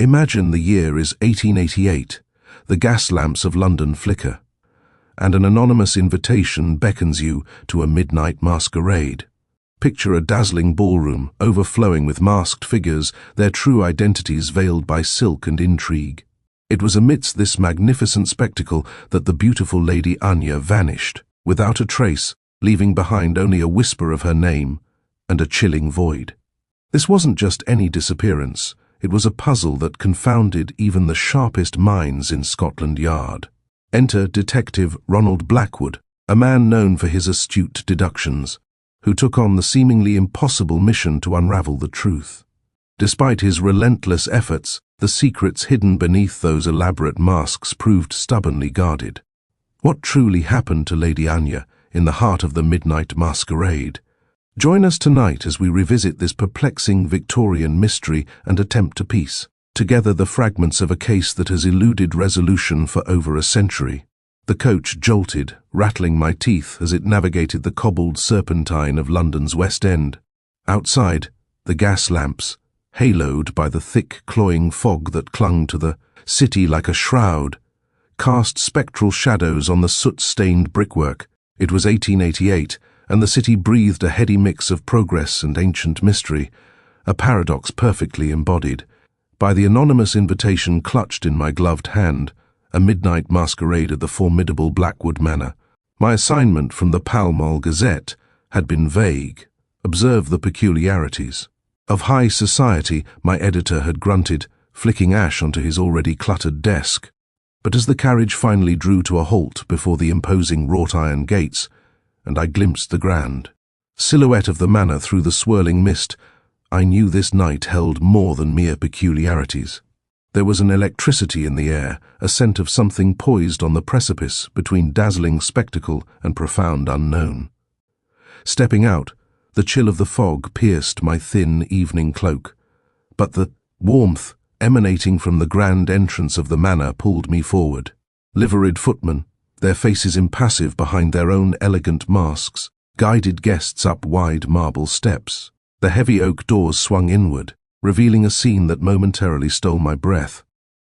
Imagine the year is 1888, the gas lamps of London flicker, and an anonymous invitation beckons you to a midnight masquerade. Picture a dazzling ballroom overflowing with masked figures, their true identities veiled by silk and intrigue. It was amidst this magnificent spectacle that the beautiful Lady Anya vanished, without a trace, leaving behind only a whisper of her name and a chilling void. This wasn't just any disappearance. It was a puzzle that confounded even the sharpest minds in Scotland Yard. Enter Detective Ronald Blackwood, a man known for his astute deductions, who took on the seemingly impossible mission to unravel the truth. Despite his relentless efforts, the secrets hidden beneath those elaborate masks proved stubbornly guarded. What truly happened to Lady Anya in the heart of the Midnight Masquerade? Join us tonight as we revisit this perplexing Victorian mystery and attempt to piece together the fragments of a case that has eluded resolution for over a century. The coach jolted, rattling my teeth as it navigated the cobbled serpentine of London's West End. Outside, the gas lamps, haloed by the thick, cloying fog that clung to the city like a shroud, cast spectral shadows on the soot-stained brickwork. It was 1888, and the city breathed a heady mix of progress and ancient mystery, a paradox perfectly embodied by the anonymous invitation clutched in my gloved hand, a midnight masquerade at the formidable Blackwood Manor. My assignment from the Pall Mall Gazette had been vague. Observe the peculiarities. Of high society, my editor had grunted, flicking ash onto his already cluttered desk. But as the carriage finally drew to a halt before the imposing wrought-iron gates, and I glimpsed the grand silhouette of the manor through the swirling mist, I knew this night held more than mere peculiarities. There was an electricity in the air, a scent of something poised on the precipice between dazzling spectacle and profound unknown. Stepping out, the chill of the fog pierced my thin evening cloak, but the warmth emanating from the grand entrance of the manor pulled me forward. Liveried footmen, their faces impassive behind their own elegant masks, guided guests up wide marble steps. The heavy oak doors swung inward, revealing a scene that momentarily stole my breath.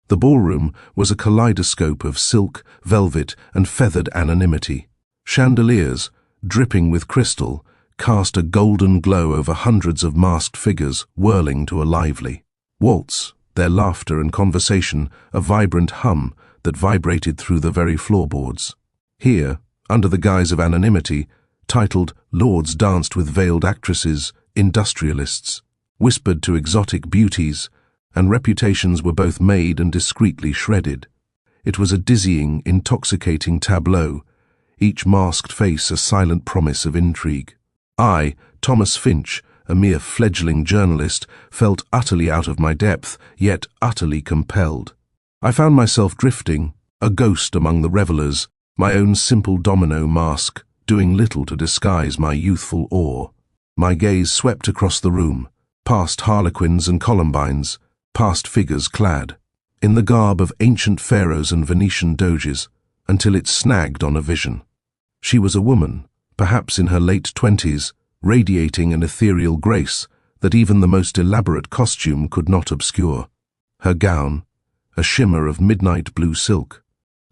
The ballroom was a kaleidoscope of silk, velvet, and feathered anonymity. Chandeliers, dripping with crystal, cast a golden glow over hundreds of masked figures whirling to a lively waltz, their laughter and conversation a vibrant hum that vibrated through the very floorboards. Here, under the guise of anonymity, titled Lords danced with veiled actresses, industrialists, whispered to exotic beauties, and reputations were both made and discreetly shredded. It was a dizzying, intoxicating tableau, each masked face a silent promise of intrigue. I, Thomas Finch, a mere fledgling journalist, felt utterly out of my depth, yet utterly compelled. I found myself drifting, a ghost among the revellers, my own simple domino mask, doing little to disguise my youthful awe. My gaze swept across the room, past harlequins and columbines, past figures clad in the garb of ancient pharaohs and Venetian doges, until it snagged on a vision. She was a woman, perhaps in her late 20s, radiating an ethereal grace that even the most elaborate costume could not obscure. Her gown, a shimmer of midnight blue silk,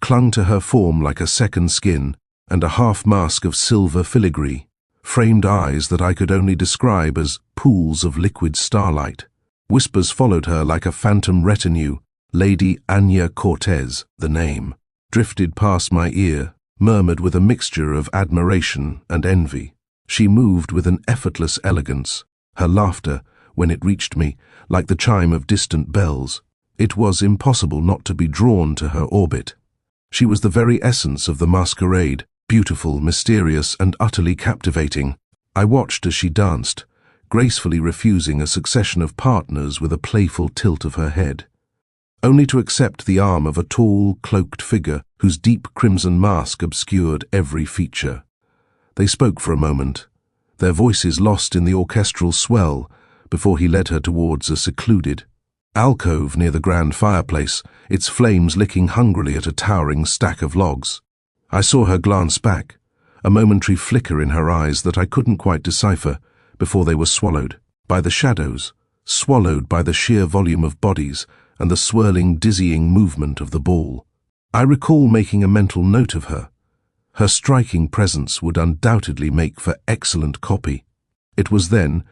clung to her form like a second skin, and a half-mask of silver filigree framed eyes that I could only describe as pools of liquid starlight. Whispers followed her like a phantom retinue. Lady Anya Cortez, the name, drifted past my ear, murmured with a mixture of admiration and envy. She moved with an effortless elegance, her laughter, when it reached me, like the chime of distant bells. It was impossible not to be drawn to her orbit. She was the very essence of the masquerade, beautiful, mysterious, and utterly captivating. I watched as she danced, gracefully refusing a succession of partners with a playful tilt of her head, only to accept the arm of a tall, cloaked figure whose deep crimson mask obscured every feature. They spoke for a moment, their voices lost in the orchestral swell, before he led her towards a secluded alcove near the grand fireplace, its flames licking hungrily at a towering stack of logs. I saw her glance back, a momentary flicker in her eyes that I couldn't quite decipher, before they were swallowed by the shadows, swallowed by the sheer volume of bodies, and the swirling, dizzying movement of the ball. I recall making a mental note of her. Her striking presence would undoubtedly make for excellent copy. It was then,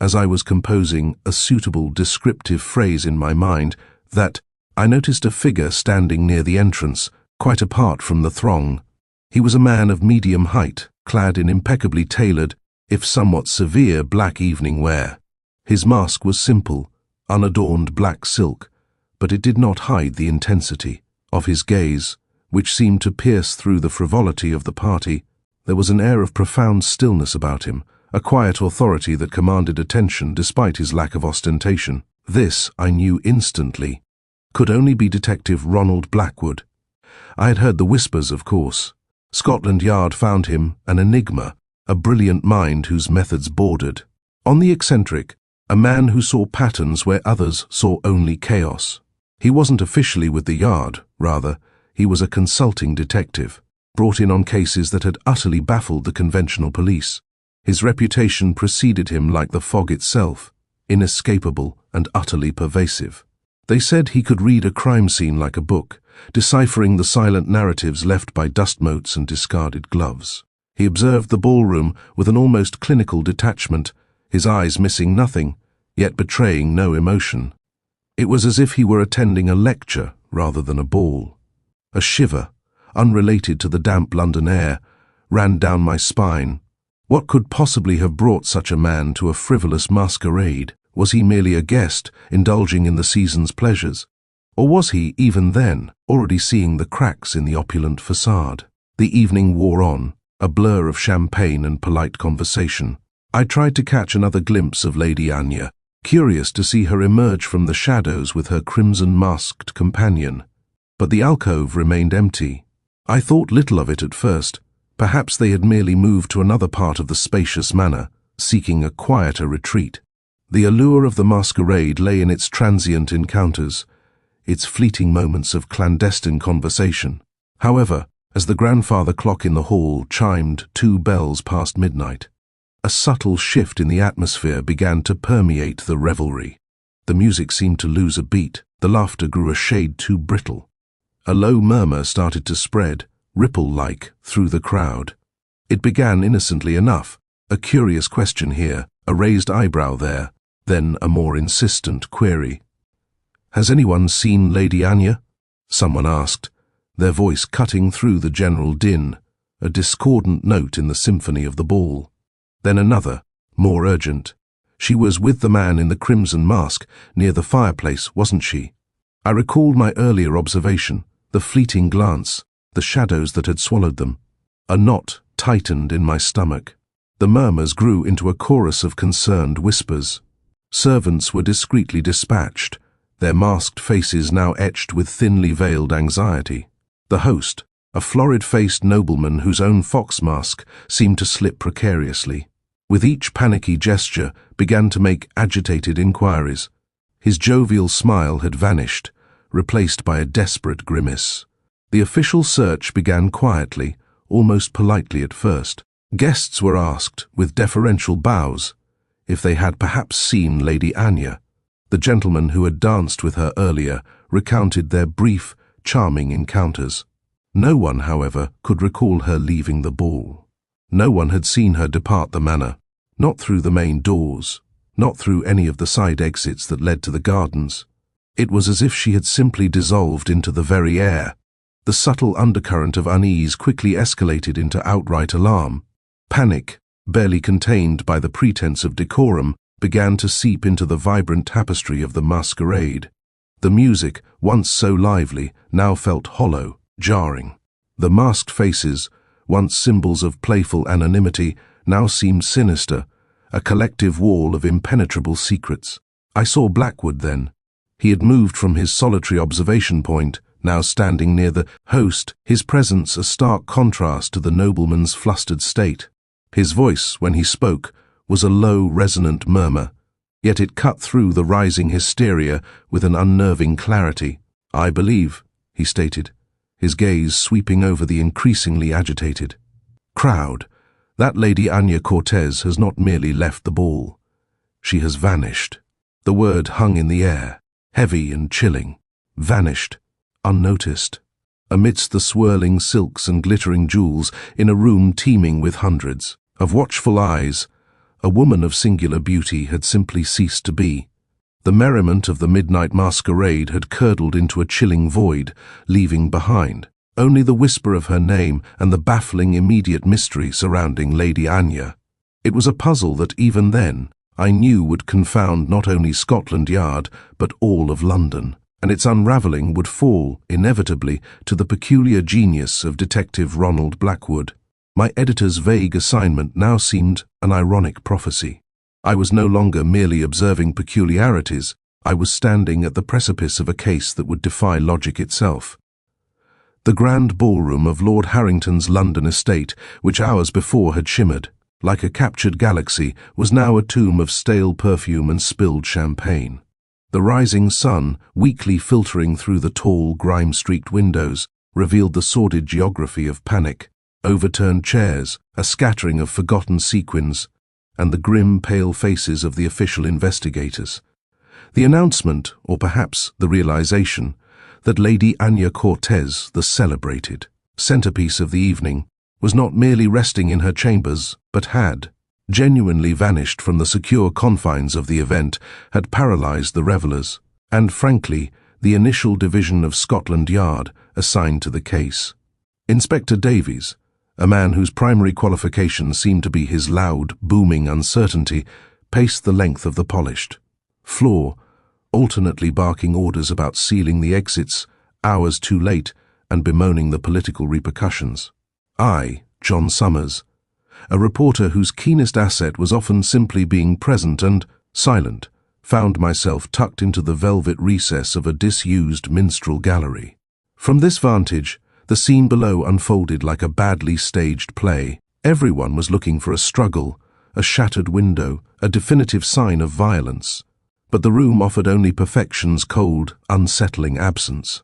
as I was composing a suitable descriptive phrase in my mind, that I noticed a figure standing near the entrance, quite apart from the throng. He was a man of medium height, clad in impeccably tailored, if somewhat severe, black evening wear. His mask was simple, unadorned black silk, but it did not hide the intensity of his gaze, which seemed to pierce through the frivolity of the party. There was an air of profound stillness about him, a quiet authority that commanded attention despite his lack of ostentation. This, I knew instantly, could only be Detective Ronald Blackwood. I had heard the whispers, of course. Scotland Yard found him an enigma, a brilliant mind whose methods bordered on the eccentric, a man who saw patterns where others saw only chaos. He wasn't officially with the Yard, rather, he was a consulting detective, brought in on cases that had utterly baffled the conventional police. His reputation preceded him like the fog itself, inescapable and utterly pervasive. They said he could read a crime scene like a book, deciphering the silent narratives left by dust motes and discarded gloves. He observed the ballroom with an almost clinical detachment, his eyes missing nothing, yet betraying no emotion. It was as if he were attending a lecture rather than a ball. A shiver, unrelated to the damp London air, ran down my spine. What could possibly have brought such a man to a frivolous masquerade? Was he merely a guest, indulging in the season's pleasures? Or was he, even then, already seeing the cracks in the opulent facade? The evening wore on, a blur of champagne and polite conversation. I tried to catch another glimpse of Lady Anya, curious to see her emerge from the shadows with her crimson-masked companion. But the alcove remained empty. I thought little of it at first. Perhaps they had merely moved to another part of the spacious manor, seeking a quieter retreat. The allure of the masquerade lay in its transient encounters, its fleeting moments of clandestine conversation. However, as the grandfather clock in the hall chimed 2 bells past midnight, a subtle shift in the atmosphere began to permeate the revelry. The music seemed to lose a beat, the laughter grew a shade too brittle. A low murmur started to spread, ripple-like, through the crowd. It began innocently enough, a curious question here, a raised eyebrow there, then a more insistent query. "Has anyone seen Lady Anya?" someone asked, their voice cutting through the general din, a discordant note in the symphony of the ball. Then another, more urgent. "She was with the man in the crimson mask, near the fireplace, wasn't she?" I recalled my earlier observation, the fleeting glance, the shadows that had swallowed them. A knot tightened in my stomach. The murmurs grew into a chorus of concerned whispers. Servants were discreetly dispatched, their masked faces now etched with thinly veiled anxiety. The host, a florid-faced nobleman whose own fox mask seemed to slip precariously, with each panicky gesture began to make agitated inquiries. His jovial smile had vanished, replaced by a desperate grimace. The official search began quietly, almost politely at first. Guests were asked, with deferential bows, if they had perhaps seen Lady Anya. The gentleman who had danced with her earlier recounted their brief, charming encounters. No one, however, could recall her leaving the ball. No one had seen her depart the manor, not through the main doors, not through any of the side exits that led to the gardens. It was as if she had simply dissolved into the very air. The subtle undercurrent of unease quickly escalated into outright alarm. Panic, barely contained by the pretense of decorum, began to seep into the vibrant tapestry of the masquerade. The music, once so lively, now felt hollow, jarring. The masked faces, once symbols of playful anonymity, now seemed sinister, a collective wall of impenetrable secrets. I saw Blackwood then. He had moved from his solitary observation point, now standing near the host, his presence a stark contrast to the nobleman's flustered state. His voice, when he spoke, was a low, resonant murmur, yet it cut through the rising hysteria with an unnerving clarity. "I believe," he stated, his gaze sweeping over the increasingly agitated crowd, "that Lady Anya Cortez has not merely left the ball. She has vanished." The word hung in the air, heavy and chilling, vanished, unnoticed, amidst the swirling silks and glittering jewels in a room teeming with hundreds of watchful eyes. A woman of singular beauty had simply ceased to be. The merriment of the midnight masquerade had curdled into a chilling void, leaving behind only the whisper of her name and the baffling immediate mystery surrounding Lady Anya. It was a puzzle that even then I knew would confound not only Scotland Yard but all of London, and its unravelling would fall, inevitably, to the peculiar genius of Detective Ronald Blackwood. My editor's vague assignment now seemed an ironic prophecy. I was no longer merely observing peculiarities, I was standing at the precipice of a case that would defy logic itself. The grand ballroom of Lord Harrington's London estate, which hours before had shimmered like a captured galaxy, was now a tomb of stale perfume and spilled champagne. The rising sun, weakly filtering through the tall, grime-streaked windows, revealed the sordid geography of panic, overturned chairs, a scattering of forgotten sequins, and the grim, pale faces of the official investigators. The announcement, or perhaps the realization, that Lady Anya Cortez, the celebrated centerpiece of the evening, was not merely resting in her chambers, but had genuinely vanished from the secure confines of the event, had paralyzed the revelers, and frankly, the initial division of Scotland Yard assigned to the case. Inspector Davies, a man whose primary qualification seemed to be his loud, booming uncertainty, paced the length of the polished floor, alternately barking orders about sealing the exits hours too late and bemoaning the political repercussions. I, John Summers, a reporter whose keenest asset was often simply being present and silent, found myself tucked into the velvet recess of a disused minstrel gallery. From this vantage, the scene below unfolded like a badly staged play. Everyone was looking for a struggle, a shattered window, a definitive sign of violence. But the room offered only perfection's cold, unsettling absence.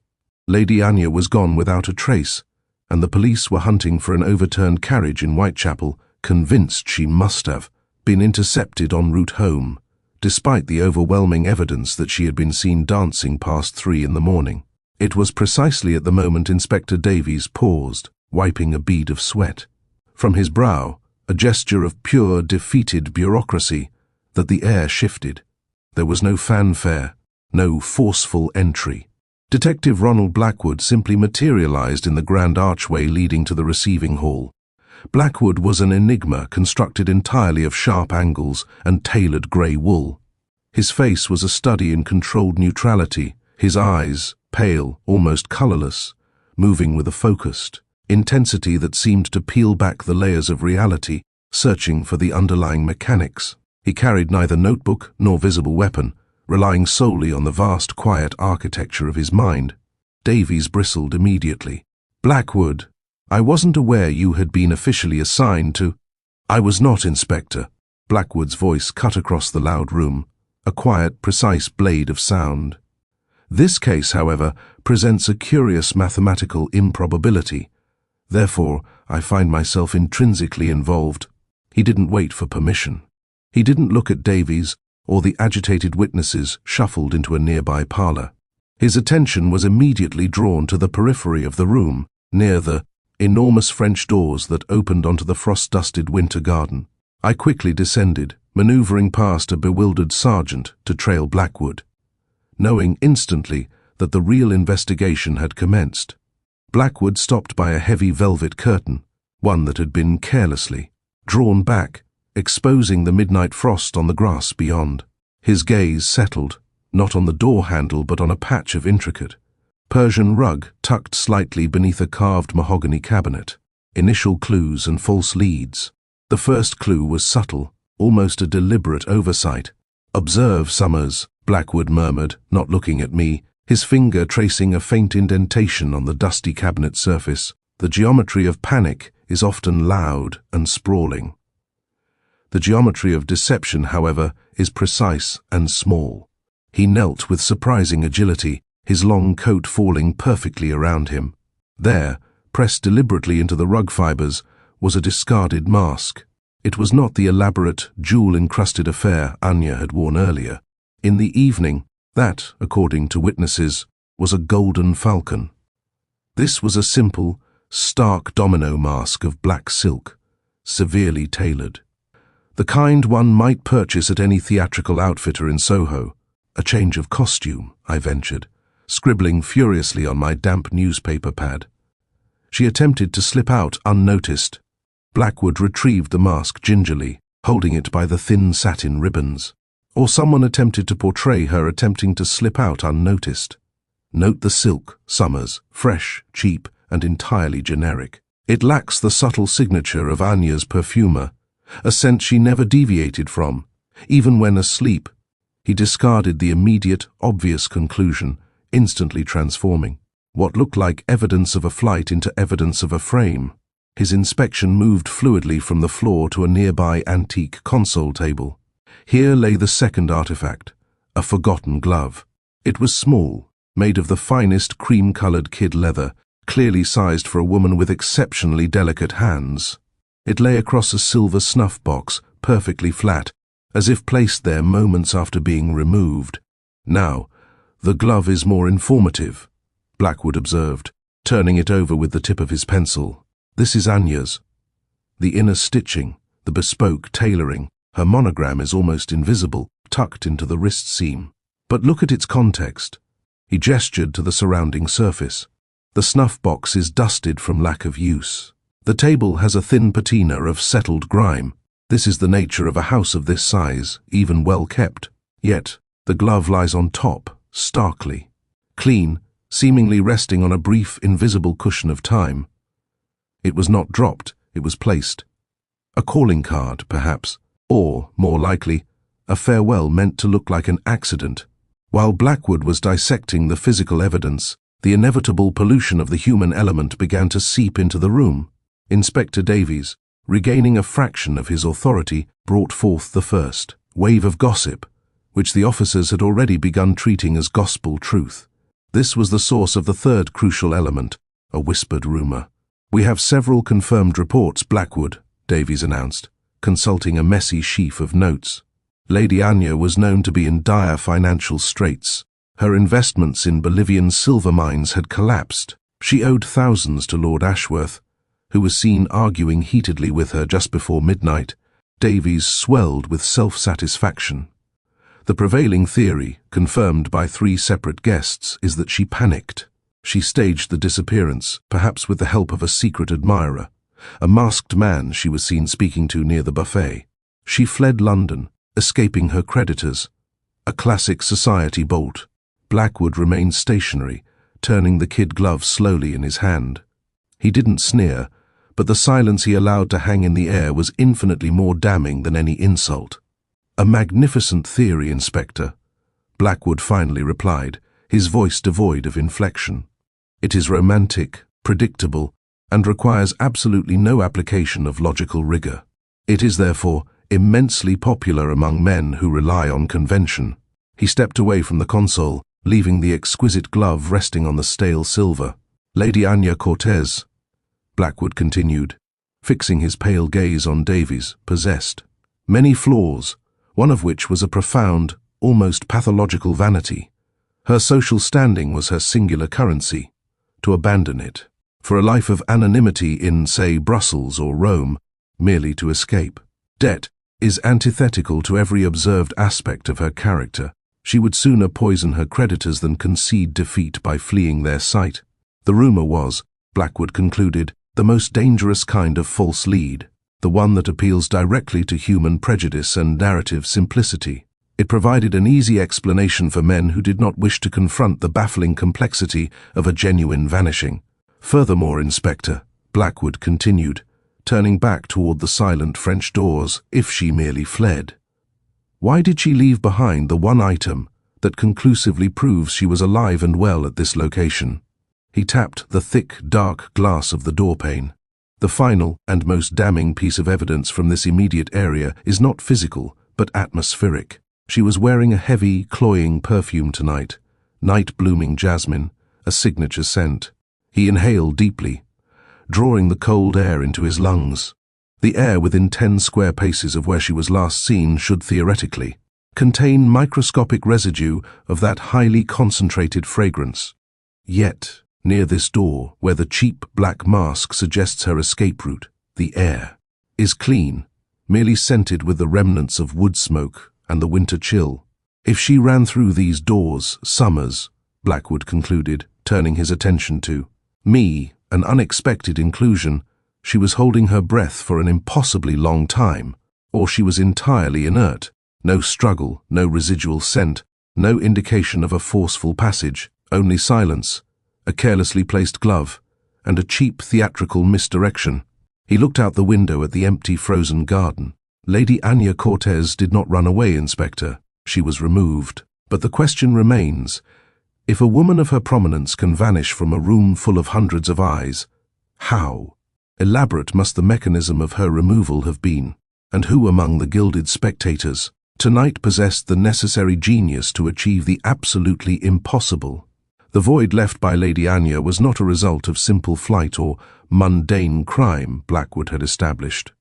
Lady Anya was gone without a trace, and the police were hunting for an overturned carriage in Whitechapel, convinced she must have been intercepted en route home, despite the overwhelming evidence that she had been seen dancing past 3 in the morning. It was precisely at the moment Inspector Davies paused, wiping a bead of sweat from his brow, a gesture of pure, defeated bureaucracy, that the air shifted. There was no fanfare, no forceful entry. Detective Ronald Blackwood simply materialized in the grand archway leading to the receiving hall. Blackwood was an enigma constructed entirely of sharp angles and tailored grey wool. His face was a study in controlled neutrality, his eyes, pale, almost colorless, moving with a focused intensity that seemed to peel back the layers of reality, searching for the underlying mechanics. He carried neither notebook nor visible weapon, relying solely on the vast, quiet architecture of his mind. Davies bristled immediately. "Blackwood, I wasn't aware you had been officially assigned to—" "I was not, Inspector." Blackwood's voice cut across the loud room, a quiet, precise blade of sound. "This case, however, presents a curious mathematical improbability. Therefore, I find myself intrinsically involved." He didn't wait for permission. He didn't look at Davies or the agitated witnesses shuffled into a nearby parlour. His attention was immediately drawn to the periphery of the room, near the enormous French doors that opened onto the frost-dusted winter garden. I quickly descended, manoeuvring past a bewildered sergeant to trail Blackwood, knowing instantly that the real investigation had commenced. Blackwood stopped by a heavy velvet curtain, one that had been carelessly drawn back, exposing the midnight frost on the grass beyond. His gaze settled, not on the door handle but on a patch of intricate Persian rug tucked slightly beneath a carved mahogany cabinet. Initial clues and false leads. The first clue was subtle, almost a deliberate oversight. "Observe, Summers," Blackwood murmured, not looking at me, his finger tracing a faint indentation on the dusty cabinet surface. "The geometry of panic is often loud and sprawling. The geometry of deception, however, is precise and small." He knelt with surprising agility, his long coat falling perfectly around him. There, pressed deliberately into the rug fibers, was a discarded mask. It was not the elaborate, jewel-encrusted affair Anya had worn earlier. In the evening, That, according to witnesses, was a golden falcon. This was a simple, stark domino mask of black silk, severely tailored. The kind one might purchase at any theatrical outfitter in Soho. A change of costume, I ventured, scribbling furiously on my damp newspaper pad. She attempted to slip out unnoticed. Blackwood retrieved the mask gingerly, holding it by the thin satin ribbons. Or someone attempted to portray her attempting to slip out unnoticed. Note the silk, Summers, fresh, cheap, and entirely generic. It lacks the subtle signature of Anya's perfumer, a scent she never deviated from, even when asleep. He discarded the immediate, obvious conclusion, instantly transforming what looked like evidence of a flight into evidence of a frame. His inspection moved fluidly from the floor to a nearby antique console table. Here lay the second artifact, a forgotten glove. It was small, made of the finest cream-colored kid leather, clearly sized for a woman with exceptionally delicate hands. It lay across a silver snuff box, perfectly flat, as if placed there moments after being removed. Now, the glove is more informative, Blackwood observed, turning it over with the tip of his pencil. This is Anya's. The inner stitching, the bespoke tailoring, her monogram is almost invisible, tucked into the wrist seam. But look at its context. He gestured to the surrounding surface. The snuff box is dusted from lack of use. The table has a thin patina of settled grime. This is the nature of a house of this size, even well kept. Yet, the glove lies on top, starkly. Clean, seemingly resting on a brief, invisible cushion of time. It was not dropped, it was placed. A calling card, perhaps, or, more likely, a farewell meant to look like an accident. While Blackwood was dissecting the physical evidence, the inevitable pollution of the human element began to seep into the room. Inspector Davies, regaining a fraction of his authority, brought forth the first wave of gossip, which the officers had already begun treating as gospel truth. This was the source of the third crucial element, a whispered rumor. "We have several confirmed reports, Blackwood," Davies announced, consulting a messy sheaf of notes. Lady Anya was known to be in dire financial straits. Her investments in Bolivian silver mines had collapsed. She owed thousands to Lord Ashworth, who was seen arguing heatedly with her just before midnight. Davies swelled with self-satisfaction. The prevailing theory, confirmed by 3 separate guests, is that she panicked. She staged the disappearance, perhaps with the help of a secret admirer, a masked man she was seen speaking to near the buffet. She fled London, escaping her creditors. A classic society bolt. Blackwood remained stationary, turning the kid glove slowly in his hand. He didn't sneer, but the silence he allowed to hang in the air was infinitely more damning than any insult. "A magnificent theory, Inspector," Blackwood finally replied, his voice devoid of inflection. "It is romantic, predictable, and requires absolutely no application of logical rigor. It is, therefore, immensely popular among men who rely on convention." He stepped away from the console, leaving the exquisite glove resting on the stale silver. "Lady Anya Cortez," Blackwood continued, fixing his pale gaze on Davies, possessed many flaws, one of which was a profound, almost pathological vanity. Her social standing was her singular currency. To abandon it, for a life of anonymity in, say, Brussels or Rome, merely to escape. Debt is antithetical to every observed aspect of her character. She would sooner poison her creditors than concede defeat by fleeing their sight. The rumor was, Blackwood concluded, the most dangerous kind of false lead, the one that appeals directly to human prejudice and narrative simplicity. It provided an easy explanation for men who did not wish to confront the baffling complexity of a genuine vanishing. "Furthermore, Inspector," Blackwood continued, turning back toward the silent French doors, "if she merely fled, why did she leave behind the one item that conclusively proves she was alive and well at this location?" He tapped the thick, dark glass of the doorpane. "The final and most damning piece of evidence from this immediate area is not physical, but atmospheric. She was wearing a heavy, cloying perfume tonight, night-blooming jasmine, a signature scent." He inhaled deeply, drawing the cold air into his lungs. The air within 10 square paces of where she was last seen should theoretically contain microscopic residue of that highly concentrated fragrance. Yet, near this door, where the cheap black mask suggests her escape route, the air is clean, merely scented with the remnants of wood smoke and the winter chill. If she ran through these doors, Summers, Blackwood concluded, turning his attention to me, an unexpected inclusion, she was holding her breath for an impossibly long time, or she was entirely inert. No struggle, no residual scent, no indication of a forceful passage, only silence, a carelessly placed glove, and a cheap theatrical misdirection. He looked out the window at the empty frozen garden. Lady Anya Cortez did not run away, Inspector. She was removed. But the question remains, if a woman of her prominence can vanish from a room full of hundreds of eyes, how? Elaborate must the mechanism of her removal have been, and who among the gilded spectators tonight possessed the necessary genius to achieve the absolutely impossible? The void left by Lady Anya was not a result of simple flight or mundane crime, Blackwood had established.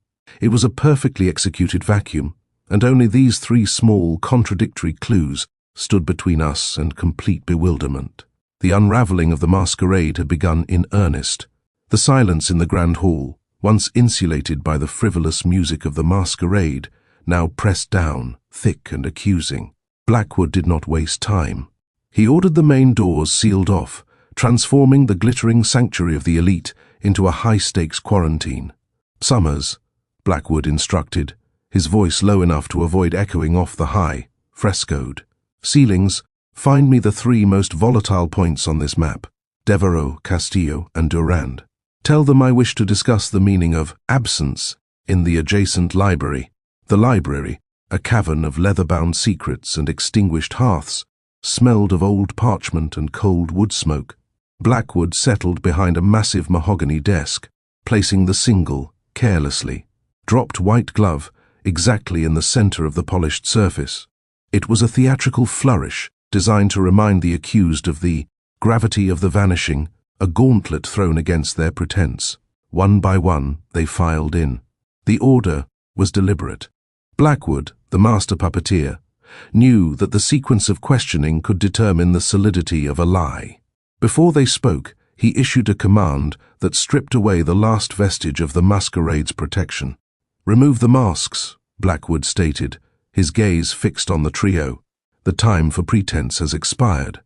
It was a perfectly executed vacuum, and only these three small, contradictory clues stood between us and complete bewilderment. The unravelling of the masquerade had begun in earnest. The silence in the grand hall, once insulated by the frivolous music of the masquerade, now pressed down, thick and accusing. Blackwood did not waste time. He ordered the main doors sealed off, transforming the glittering sanctuary of the elite into a high-stakes quarantine. Summers, Blackwood instructed, his voice low enough to avoid echoing off the high, frescoed ceilings. Find me the three most volatile points on this map: Devereux, Castillo, and Durand. Tell them I wish to discuss the meaning of absence in the adjacent library. The library, a cavern of leather-bound secrets and extinguished hearths, smelled of old parchment and cold wood smoke. Blackwood settled behind a massive mahogany desk, placing the single, carelessly, dropped white glove exactly in the center of the polished surface. It was a theatrical flourish designed to remind the accused of the gravity of the vanishing, a gauntlet thrown against their pretense. One by one, they filed in. The order was deliberate. Blackwood, the master puppeteer, knew that the sequence of questioning could determine the solidity of a lie. Before they spoke, he issued a command that stripped away the last vestige of the masquerade's protection. "Remove the masks," Blackwood stated, his gaze fixed on the trio. "The time for pretense has expired.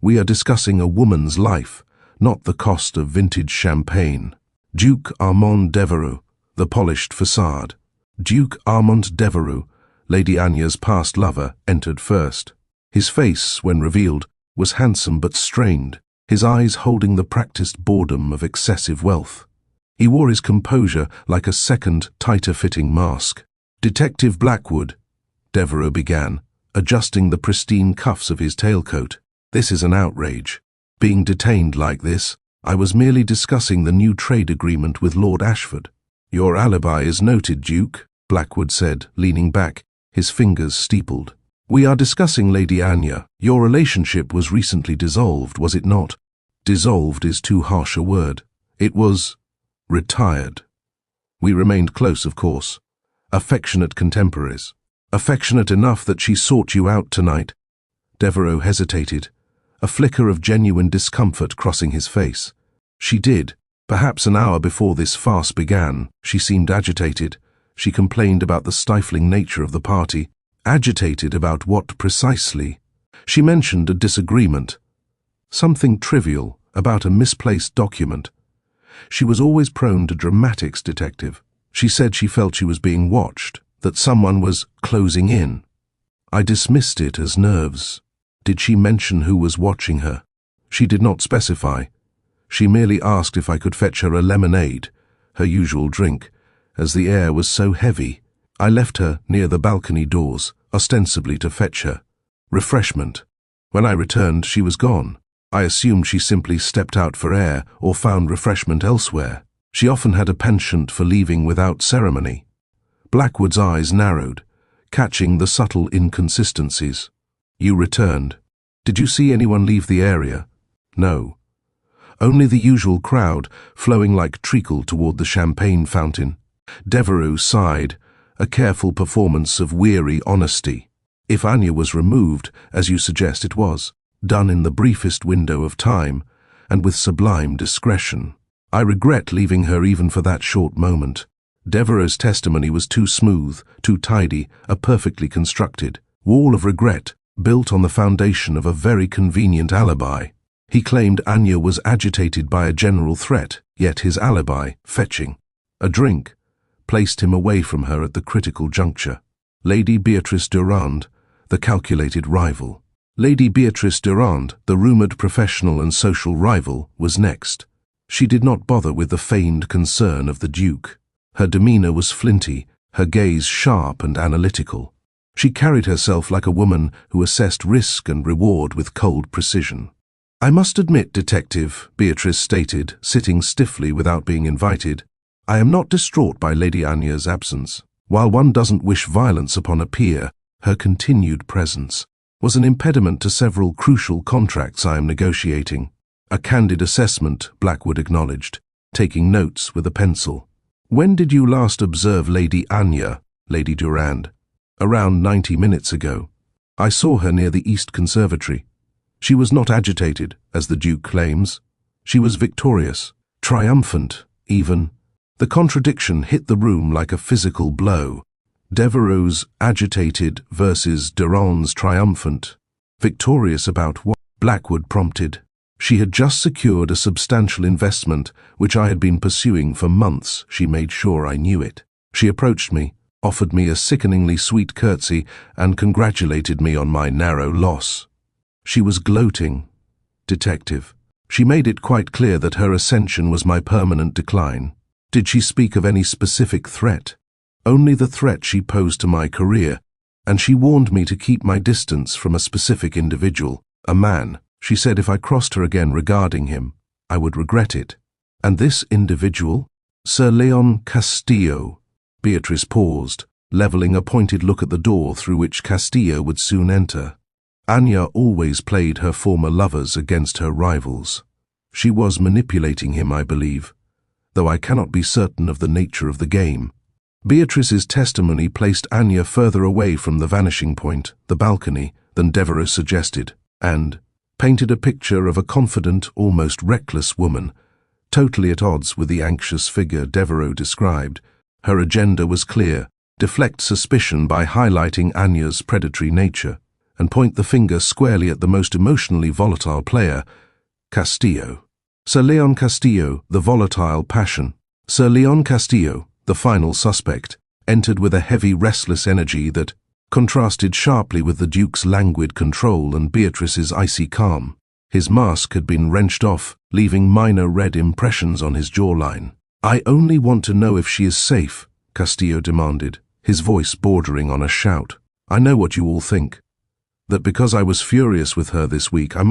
We are discussing a woman's life, not the cost of vintage champagne." Duke Armand Devereux, the polished facade. Duke Armand Devereux, Lady Anya's past lover, entered first. His face, when revealed, was handsome but strained, his eyes holding the practiced boredom of excessive wealth. He wore his composure like a second, tighter-fitting mask. "Detective Blackwood," Devereux began, adjusting the pristine cuffs of his tailcoat. "This is an outrage. Being detained like this, I was merely discussing the new trade agreement with Lord Ashford." "Your alibi is noted, Duke," Blackwood said, leaning back, his fingers steepled. "We are discussing Lady Anya. Your relationship was recently dissolved, was it not?" "Dissolved is too harsh a word. It was retired. We remained close, of course. Affectionate contemporaries. Affectionate enough that she sought you out tonight." Devereux hesitated, a flicker of genuine discomfort crossing his face. "She did. Perhaps an hour before this farce began, she seemed agitated. She complained about the stifling nature of the party." "Agitated about what precisely?" "She mentioned a disagreement. Something trivial about a misplaced document. She was always prone to dramatics, Detective. She said she felt she was being watched, that someone was closing in. I dismissed it as nerves." "Did she mention who was watching her?" "She did not specify. She merely asked if I could fetch her a lemonade, her usual drink, as the air was so heavy. I left her near the balcony doors, ostensibly to fetch her refreshment. When I returned, she was gone. I assumed she simply stepped out for air or found refreshment elsewhere. She often had a penchant for leaving without ceremony." Blackwood's eyes narrowed, catching the subtle inconsistencies. "You returned. Did you see anyone leave the area?" "No. Only the usual crowd, flowing like treacle toward the champagne fountain." Devereux sighed, a careful performance of weary honesty. If Anya was removed, as you suggest it was, done in the briefest window of time, and with sublime discretion. I regret leaving her even for that short moment. Devereux's testimony was too smooth, too tidy, a perfectly constructed wall of regret, built on the foundation of a very convenient alibi. He claimed Anya was agitated by a general threat, yet his alibi, fetching a drink, placed him away from her at the critical juncture. Lady Beatrice Durand, the calculated rival. Lady Beatrice Durand, the rumoured professional and social rival, was next. She did not bother with the feigned concern of the Duke. Her demeanour was flinty, her gaze sharp and analytical. She carried herself like a woman who assessed risk and reward with cold precision. "I must admit, Detective," Beatrice stated, sitting stiffly without being invited, "I am not distraught by Lady Anya's absence. While one doesn't wish violence upon a peer, her continued presence was an impediment to several crucial contracts I am negotiating." A candid assessment, Blackwood acknowledged, taking notes with a pencil. "When did you last observe Lady Anya, Lady Durand?" "Around 90 minutes ago. I saw her near the East Conservatory. She was not agitated, as the Duke claims. She was victorious, triumphant, even." The contradiction hit the room like a physical blow. Devereux's agitated versus Durand's triumphant. Victorious about what? Blackwood prompted. She had just secured a substantial investment, which I had been pursuing for months. She made sure I knew it. She approached me, offered me a sickeningly sweet curtsy, and congratulated me on my narrow loss. She was gloating. Detective. She made it quite clear that her ascension was my permanent decline. Did she speak of any specific threat? Only the threat she posed to my career, and she warned me to keep my distance from a specific individual, a man. She said if I crossed her again regarding him, I would regret it. And this individual? Sir Leon Castillo. Beatrice paused, levelling a pointed look at the door through which Castillo would soon enter. Anya always played her former lovers against her rivals. She was manipulating him, I believe, though I cannot be certain of the nature of the game. Beatrice's testimony placed Anya further away from the vanishing point, the balcony, than Devereux suggested, and painted a picture of a confident, almost reckless woman, totally at odds with the anxious figure Devereux described. Her agenda was clear: deflect suspicion by highlighting Anya's predatory nature, and point the finger squarely at the most emotionally volatile player, Castillo. Sir Leon Castillo, the volatile passion. Sir Leon Castillo, the final suspect, entered with a heavy, restless energy that contrasted sharply with the Duke's languid control and Beatrice's icy calm. His mask had been wrenched off, leaving minor red impressions on his jawline. "I only want to know if she is safe," Castillo demanded, his voice bordering on a shout. "I know what you all think. That because I was furious with her this week, I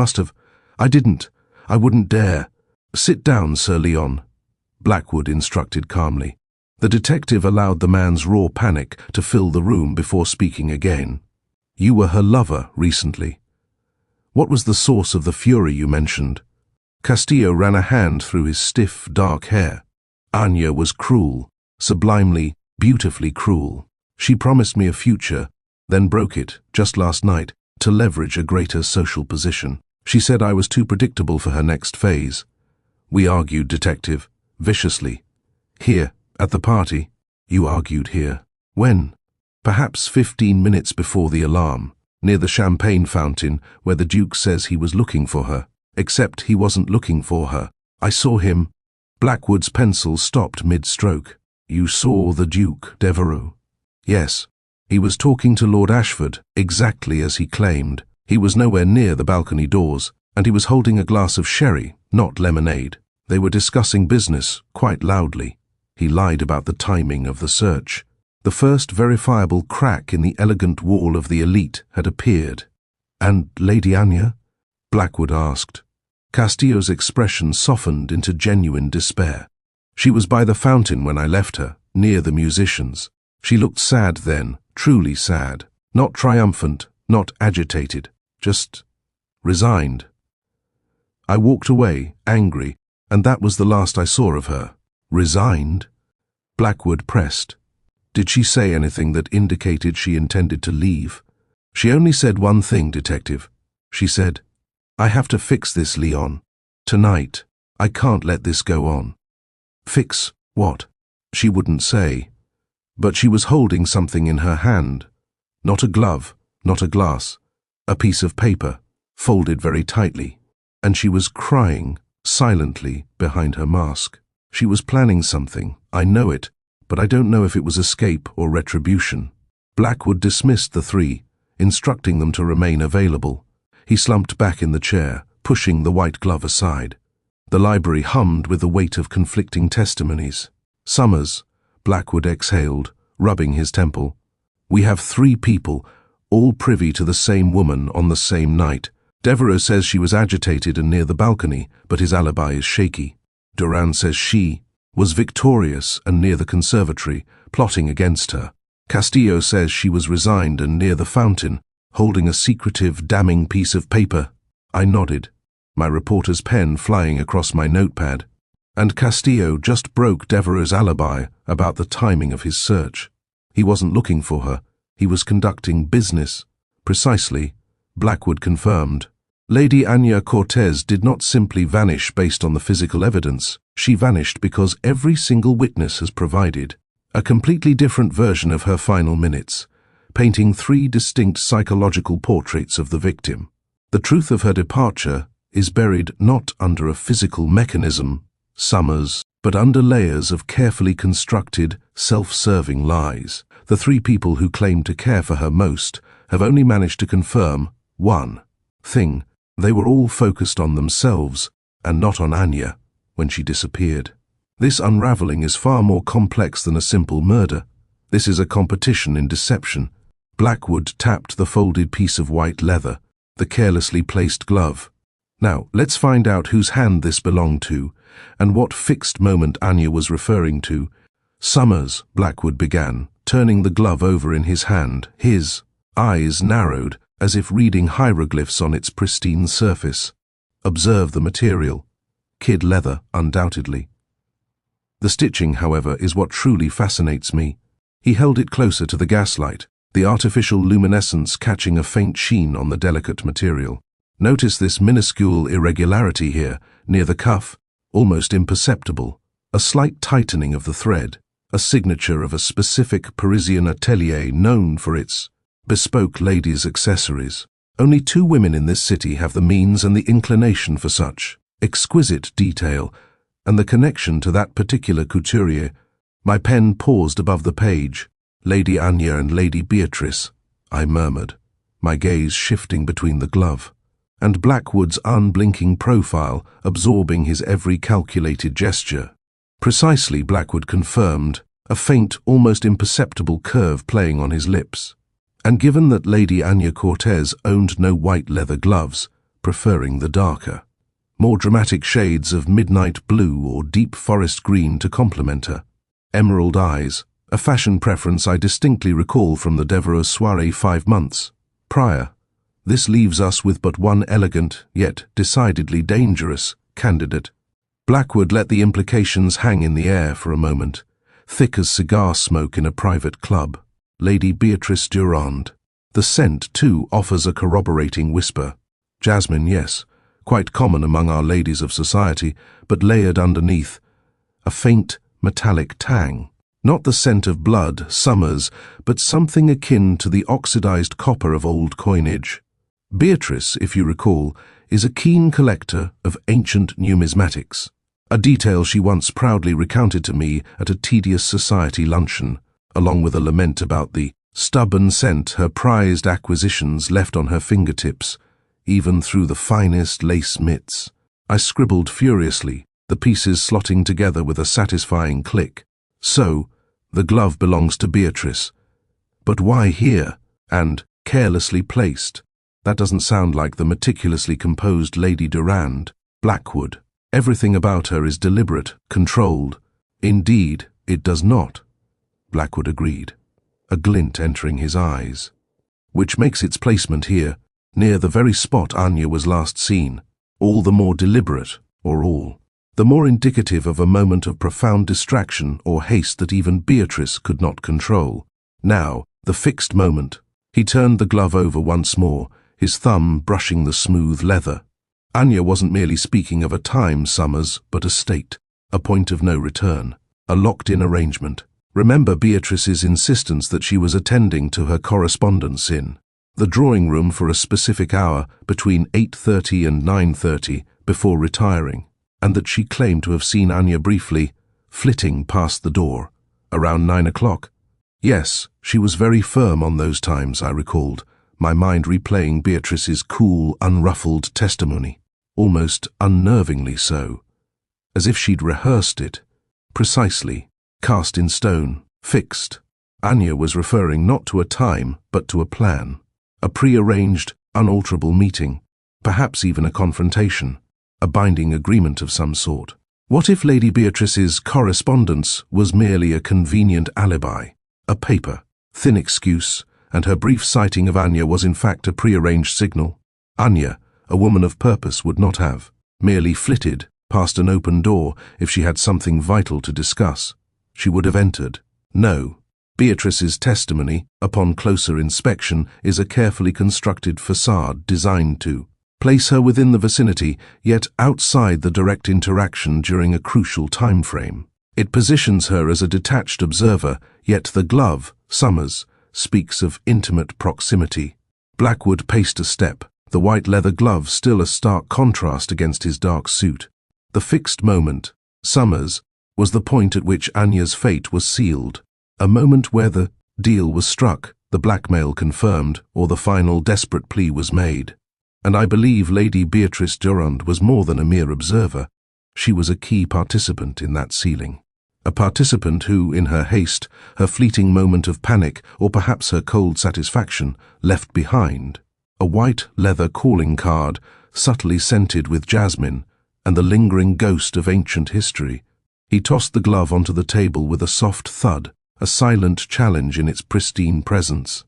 wouldn't dare." "Sit down, Sir Leon," Blackwood instructed calmly. The detective allowed the man's raw panic to fill the room before speaking again. "You were her lover recently. What was the source of the fury you mentioned?" Castillo ran a hand through his stiff, dark hair. "Anya was cruel, sublimely, beautifully cruel. She promised me a future, then broke it, just last night, to leverage a greater social position. She said I was too predictable for her next phase. We argued, Detective, viciously. Here, at the party." "You argued here? When?" "Perhaps 15 minutes before the alarm, near the champagne fountain where the Duke says he was looking for her. Except he wasn't looking for her. I saw him." Blackwood's pencil stopped mid-stroke. "You saw the Duke, Devereux?" "Yes. He was talking to Lord Ashford, exactly as he claimed. He was nowhere near the balcony doors, and he was holding a glass of sherry, not lemonade. They were discussing business, quite loudly. He lied about the timing of the search. The first verifiable crack in the elegant wall of the elite had appeared. "And Lady Anya?" Blackwood asked. Castillo's expression softened into genuine despair. "She was by the fountain when I left her, near the musicians. She looked sad then, truly sad. Not triumphant, not agitated, just resigned. I walked away, angry, and that was the last I saw of her." "Resigned?" Blackwood pressed. "Did she say anything that indicated she intended to leave?" She only said one thing, Detective. She said, "I have to fix this, Leon. Tonight. I can't let this go on." Fix what? She wouldn't say. But she was holding something in her hand. Not a glove, not a glass. A piece of paper, folded very tightly. And she was crying, silently, behind her mask. She was planning something, I know it, but I don't know if it was escape or retribution. Blackwood dismissed the three, instructing them to remain available. He slumped back in the chair, pushing the white glove aside. The library hummed with the weight of conflicting testimonies. Summers, Blackwood exhaled, rubbing his temple. We have 3 people, all privy to the same woman on the same night. Devereux says she was agitated and near the balcony, but his alibi is shaky. Durand says she was victorious and near the conservatory, plotting against her. Castillo says she was resigned and near the fountain, holding a secretive, damning piece of paper. I nodded, my reporter's pen flying across my notepad. And Castillo just broke Devereux's alibi about the timing of his search. He wasn't looking for her. He was conducting business. Precisely, Blackwood confirmed. Lady Anya Cortez did not simply vanish based on the physical evidence. She vanished because every single witness has provided a completely different version of her final minutes, painting 3 distinct psychological portraits of the victim. The truth of her departure is buried not under a physical mechanism, Summers, but under layers of carefully constructed, self-serving lies. The 3 people who claimed to care for her most have only managed to confirm one thing. They were all focused on themselves and not on Anya when she disappeared. This unraveling is far more complex than a simple murder. This is a competition in deception. Blackwood tapped the folded piece of white leather, the carelessly placed glove. Now, let's find out whose hand this belonged to and what fixed moment Anya was referring to. Summers, Blackwood began, turning the glove over in his hand. His eyes narrowed, as if reading hieroglyphs on its pristine surface. Observe the material. Kid leather, undoubtedly. The stitching, however, is what truly fascinates me. He held it closer to the gaslight, the artificial luminescence catching a faint sheen on the delicate material. Notice this minuscule irregularity here, near the cuff, almost imperceptible. A slight tightening of the thread, a signature of a specific Parisian atelier known for its bespoke ladies' accessories. Only 2 women in this city have the means and the inclination for such exquisite detail, and the connection to that particular couturier. My pen paused above the page. Lady Anya and Lady Beatrice, I murmured, my gaze shifting between the glove and Blackwood's unblinking profile, absorbing his every calculated gesture. Precisely, Blackwood confirmed, a faint, almost imperceptible curve playing on his lips. And given that Lady Anya Cortez owned no white leather gloves, preferring the darker, more dramatic shades of midnight blue or deep forest green to complement her. Emerald eyes, a fashion preference I distinctly recall from the Devereux soirée 5 months prior. This leaves us with but one elegant, yet decidedly dangerous, candidate. Blackwood let the implications hang in the air for a moment, thick as cigar smoke in a private club. Lady Beatrice Durand. The scent, too, offers a corroborating whisper. Jasmine, yes, quite common among our ladies of society, but layered underneath, a faint, metallic tang. Not the scent of blood, Summers, but something akin to the oxidized copper of old coinage. Beatrice, if you recall, is a keen collector of ancient numismatics, a detail she once proudly recounted to me at a tedious society luncheon, along with a lament about the stubborn scent her prized acquisitions left on her fingertips, even through the finest lace mitts. I scribbled furiously, the pieces slotting together with a satisfying click. So, the glove belongs to Beatrice. But why here, and carelessly placed? That doesn't sound like the meticulously composed Lady Durand. Blackwood. Everything about her is deliberate, controlled. Indeed, it does not. Blackwood agreed, a glint entering his eyes. Which makes its placement here, near the very spot Anya was last seen, all the more deliberate, or all the more indicative of a moment of profound distraction or haste that even Beatrice could not control. Now, the fixed moment. He turned the glove over once more, his thumb brushing the smooth leather. Anya wasn't merely speaking of a time, Summers, but a state, a point of no return, a locked-in arrangement. Remember Beatrice's insistence that she was attending to her correspondence in the drawing room for a specific hour between 8:30 and 9:30 before retiring, and that she claimed to have seen Anya briefly, flitting past the door, around 9 o'clock. Yes, she was very firm on those times, I recalled, my mind replaying Beatrice's cool, unruffled testimony, almost unnervingly so, as if she'd rehearsed it, precisely, cast in stone, fixed. Anya was referring not to a time, but to a plan, a pre-arranged, unalterable meeting, perhaps even a confrontation, a binding agreement of some sort. What if Lady Beatrice's correspondence was merely a convenient alibi, a paper, thin excuse, and her brief sighting of Anya was in fact a pre-arranged signal? Anya, a woman of purpose, would not have merely flitted past an open door if she had something vital to discuss. She would have entered. No. Beatrice's testimony, upon closer inspection, is a carefully constructed facade designed to place her within the vicinity, yet outside the direct interaction during a crucial time frame. It positions her as a detached observer, yet the glove, Summers, speaks of intimate proximity. Blackwood paced a step, the white leather glove still a stark contrast against his dark suit. The fixed moment, Summers, was the point at which Anya's fate was sealed, a moment where the deal was struck, the blackmail confirmed, or the final desperate plea was made. And I believe Lady Beatrice Durand was more than a mere observer. She was a key participant in that sealing. A participant who, in her haste, her fleeting moment of panic, or perhaps her cold satisfaction, left behind a white leather calling card, subtly scented with jasmine, and the lingering ghost of ancient history. He tossed the glove onto the table with a soft thud, a silent challenge in its pristine presence.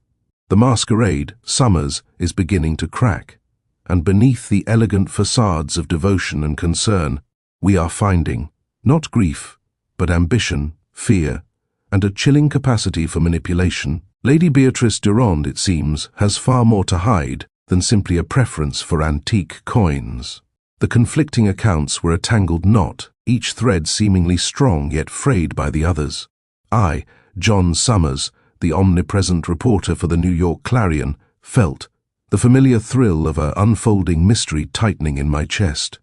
The masquerade, Summers, is beginning to crack, and beneath the elegant facades of devotion and concern, we are finding, not grief, but ambition, fear, and a chilling capacity for manipulation. Lady Beatrice Durand, it seems, has far more to hide than simply a preference for antique coins. The conflicting accounts were a tangled knot, each thread seemingly strong yet frayed by the others. I, John Summers, the omnipresent reporter for the New York Clarion, felt the familiar thrill of an unfolding mystery tightening in my chest.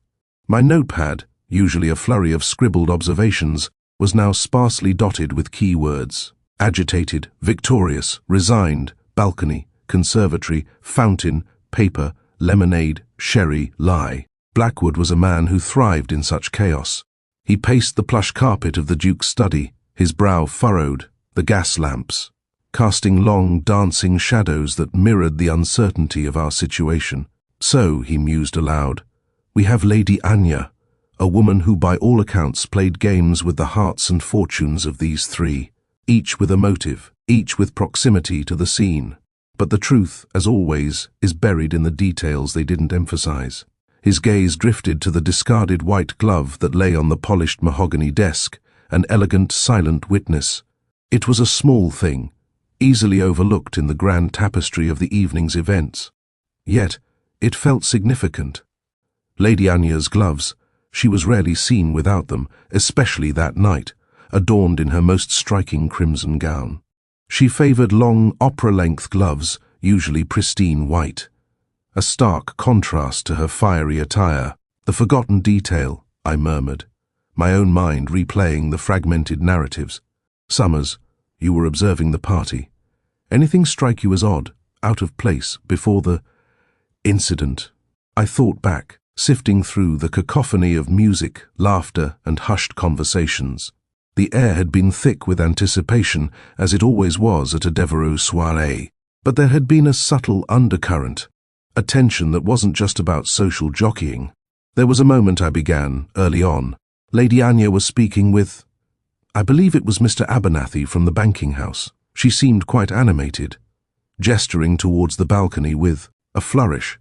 My notepad, usually a flurry of scribbled observations, was now sparsely dotted with key words. Agitated, victorious, resigned, balcony, conservatory, fountain, paper, lemonade, sherry, lie. Blackwood was a man who thrived in such chaos. He paced the plush carpet of the Duke's study, his brow furrowed, the gas lamps, casting long, dancing shadows that mirrored the uncertainty of our situation. So, he mused aloud, we have Lady Anya, a woman who by all accounts played games with the hearts and fortunes of these three, each with a motive, each with proximity to the scene. But the truth, as always, is buried in the details they didn't emphasize. His gaze drifted to the discarded white glove that lay on the polished mahogany desk, an elegant, silent witness. It was a small thing, easily overlooked in the grand tapestry of the evening's events. Yet, it felt significant. Lady Anya's gloves, she was rarely seen without them, especially that night, adorned in her most striking crimson gown. She favored long, opera-length gloves, usually pristine white, a stark contrast to her fiery attire. The forgotten detail, I murmured, my own mind replaying the fragmented narratives. Summers, you were observing the party. Anything strike you as odd, out of place, before the incident? I thought back, sifting through the cacophony of music, laughter, and hushed conversations. The air had been thick with anticipation, as it always was at a Devereux soirée, but there had been a subtle undercurrent, a tension that wasn't just about social jockeying. There was a moment, I began, early on. Lady Anya was speaking with, I believe it was Mr. Abernathy from the banking house. She seemed quite animated, gesturing towards the balcony with a flourish.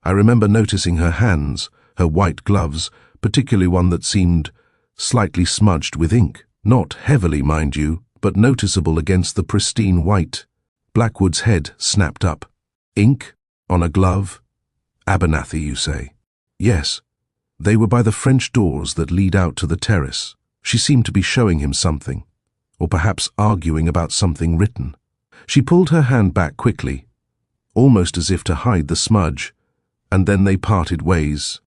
I remember noticing her hands, her white gloves, particularly one that seemed slightly smudged with ink, not heavily, mind you, but noticeable against the pristine white. Blackwood's head snapped up. Ink? On a glove? Abernathy, you say? Yes. They were by the French doors that lead out to the terrace. She seemed to be showing him something, or perhaps arguing about something written. She pulled her hand back quickly, almost as if to hide the smudge, and then they parted ways.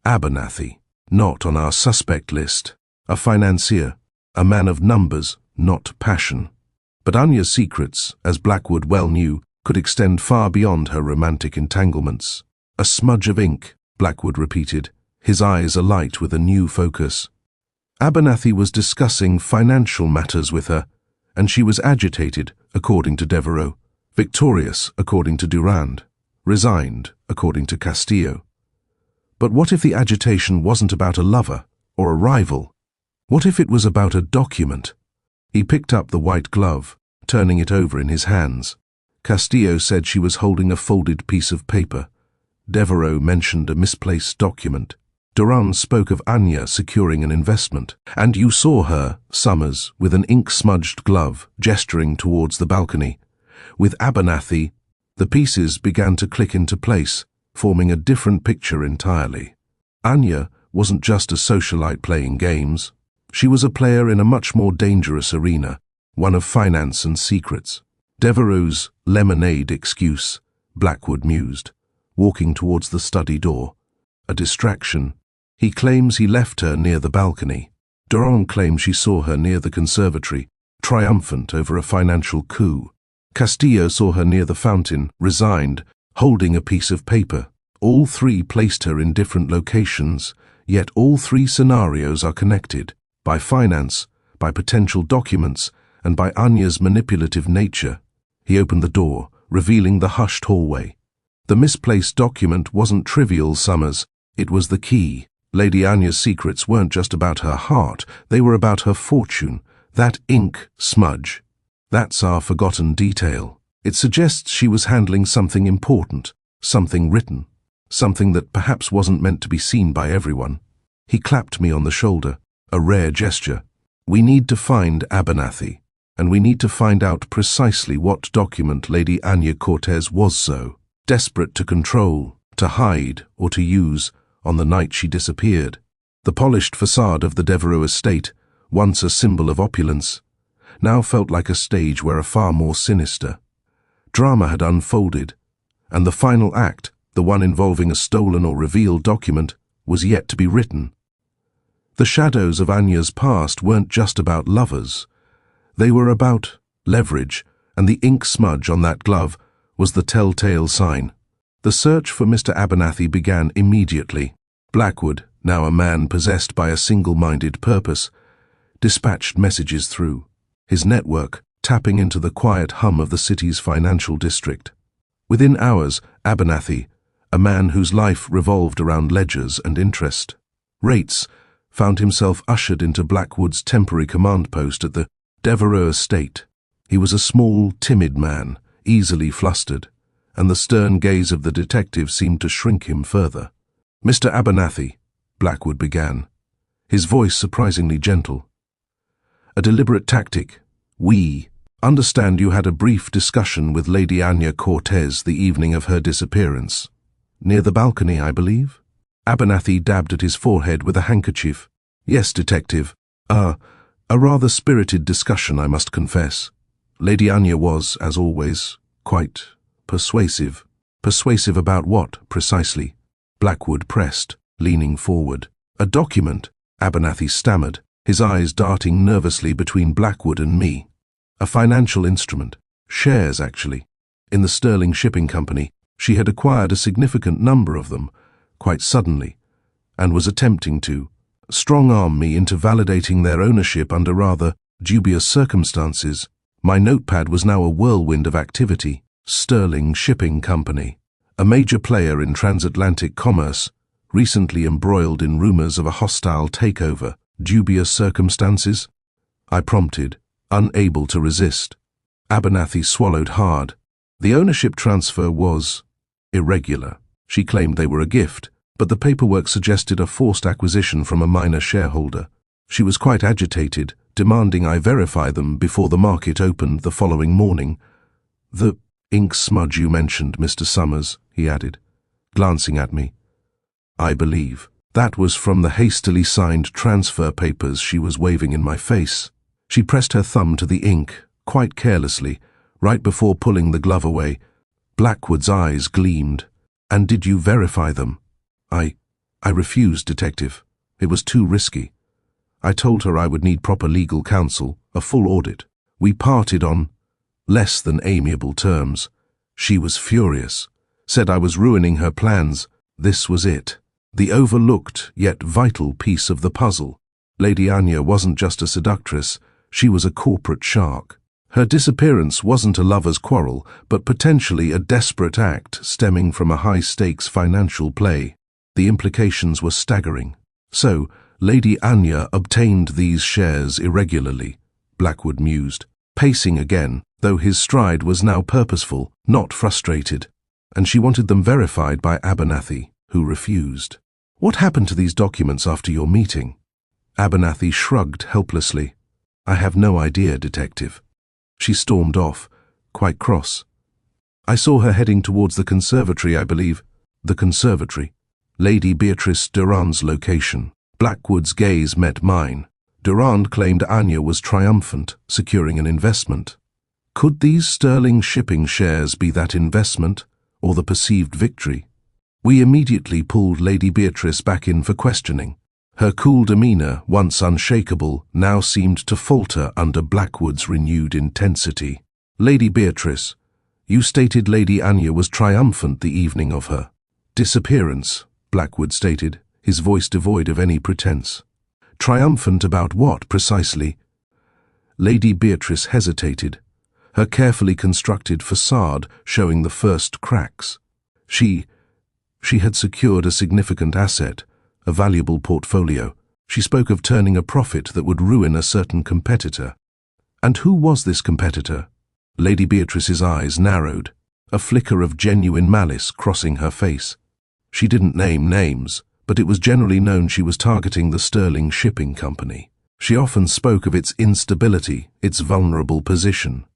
Abernathy, not on our suspect list. A financier, a man of numbers, not passion. But Anya's secrets, as Blackwood well knew, could extend far beyond her romantic entanglements. A smudge of ink, Blackwood repeated, his eyes alight with a new focus. Abernathy was discussing financial matters with her, and she was agitated, according to Devereux, victorious, according to Durand, resigned, according to Castillo. But what if the agitation wasn't about a lover or a rival? What if it was about a document? He picked up the white glove, turning it over in his hands. Castillo said she was holding a folded piece of paper. Devereux mentioned a misplaced document. Durand spoke of Anya securing an investment. And you saw her, Summers, with an ink-smudged glove, gesturing towards the balcony. With Abernathy, the pieces began to click into place, forming a different picture entirely. Anya wasn't just a socialite playing games. She was a player in a much more dangerous arena, one of finance and secrets. Devereux's lemonade excuse, Blackwood mused, walking towards the study door. A distraction. He claims he left her near the balcony. Durand claims she saw her near the conservatory, triumphant over a financial coup. Castillo saw her near the fountain, resigned, holding a piece of paper. All three placed her in different locations, yet all three scenarios are connected by finance, by potential documents, and by Anya's manipulative nature. He opened the door, revealing the hushed hallway. The misplaced document wasn't trivial, Summers. It was the key. Lady Anya's secrets weren't just about her heart, they were about her fortune. That ink smudge. That's our forgotten detail. It suggests she was handling something important, something written, something that perhaps wasn't meant to be seen by everyone. He clapped me on the shoulder, a rare gesture. We need to find Abernathy, and we need to find out precisely what document Lady Anya Cortez was so desperate to control, to hide, or to use on the night she disappeared. The polished facade of the Devereux estate, once a symbol of opulence, now felt like a stage where a far more sinister drama had unfolded, and the final act, the one involving a stolen or revealed document, was yet to be written. The shadows of Anya's past weren't just about lovers. They were about leverage, and the ink smudge on that glove was the telltale sign. The search for Mr. Abernathy began immediately. Blackwood, now a man possessed by a single-minded purpose, dispatched messages through his network, tapping into the quiet hum of the city's financial district. Within hours, Abernathy, a man whose life revolved around ledgers and interest rates, found himself ushered into Blackwood's temporary command post at the Devereux estate. He was a small, timid man, easily flustered, and the stern gaze of the detective seemed to shrink him further. "Mr. Abernathy," Blackwood began, his voice surprisingly gentle. "A deliberate tactic. We understand you had a brief discussion with Lady Anya Cortez the evening of her disappearance. Near the balcony, I believe?" Abernathy dabbed at his forehead with a handkerchief. "Yes, detective. A rather spirited discussion, I must confess. Lady Anya was, as always, quite persuasive." "Persuasive about what, precisely?" Blackwood pressed, leaning forward. "A document," Abernathy stammered, his eyes darting nervously between Blackwood and me. "A financial instrument. Shares, actually. In the Sterling Shipping Company, she had acquired a significant number of them, quite suddenly, and was attempting to strong-arm me into validating their ownership under rather dubious circumstances. My notepad was now a whirlwind of activity. Sterling Shipping Company, a major player in transatlantic commerce, recently embroiled in rumors of a hostile takeover. Dubious circumstances? I prompted, unable to resist. Abernathy swallowed hard. The ownership transfer was irregular. She claimed they were a gift, but the paperwork suggested a forced acquisition from a minor shareholder. She was quite agitated, demanding I verify them before the market opened the following morning. "The ink smudge you mentioned, Mr. Summers," he added, glancing at me. "I believe that was from the hastily signed transfer papers she was waving in my face." She pressed her thumb to the ink, quite carelessly, right before pulling the glove away. Blackwood's eyes gleamed. "And did you verify them?" I refused, Detective. It was too risky. I told her I would need proper legal counsel, a full audit. We parted on less than amiable terms. She was furious, said I was ruining her plans. This was it, the overlooked yet vital piece of the puzzle. Lady Anya wasn't just a seductress, she was a corporate shark. Her disappearance wasn't a lover's quarrel, but potentially a desperate act stemming from a high-stakes financial play. The implications were staggering. So, Lady Anya obtained these shares irregularly, Blackwood mused, pacing again, though his stride was now purposeful, not frustrated. And she wanted them verified by Abernathy, who refused. "What happened to these documents after your meeting?" Abernathy shrugged helplessly. "I have no idea, Detective." She stormed off, quite cross. "I saw her heading towards the conservatory, I believe." "The conservatory?" Lady Beatrice Durand's location. Blackwood's gaze met mine. Durand claimed Anya was triumphant, securing an investment. Could these sterling shipping shares be that investment, or the perceived victory? We immediately pulled Lady Beatrice back in for questioning. Her cool demeanor, once unshakable, now seemed to falter under Blackwood's renewed intensity. "Lady Beatrice, you stated Lady Anya was triumphant the evening of her disappearance," Blackwood stated, his voice devoid of any pretense. "Triumphant about what, precisely?" Lady Beatrice hesitated, her carefully constructed facade showing the first cracks. She had secured a significant asset, a valuable portfolio. She spoke of turning a profit that would ruin a certain competitor. And who was this competitor? Lady Beatrice's eyes narrowed, a flicker of genuine malice crossing her face. She didn't name names, but it was generally known she was targeting the Sterling Shipping Company. She often spoke of its instability, its vulnerable position.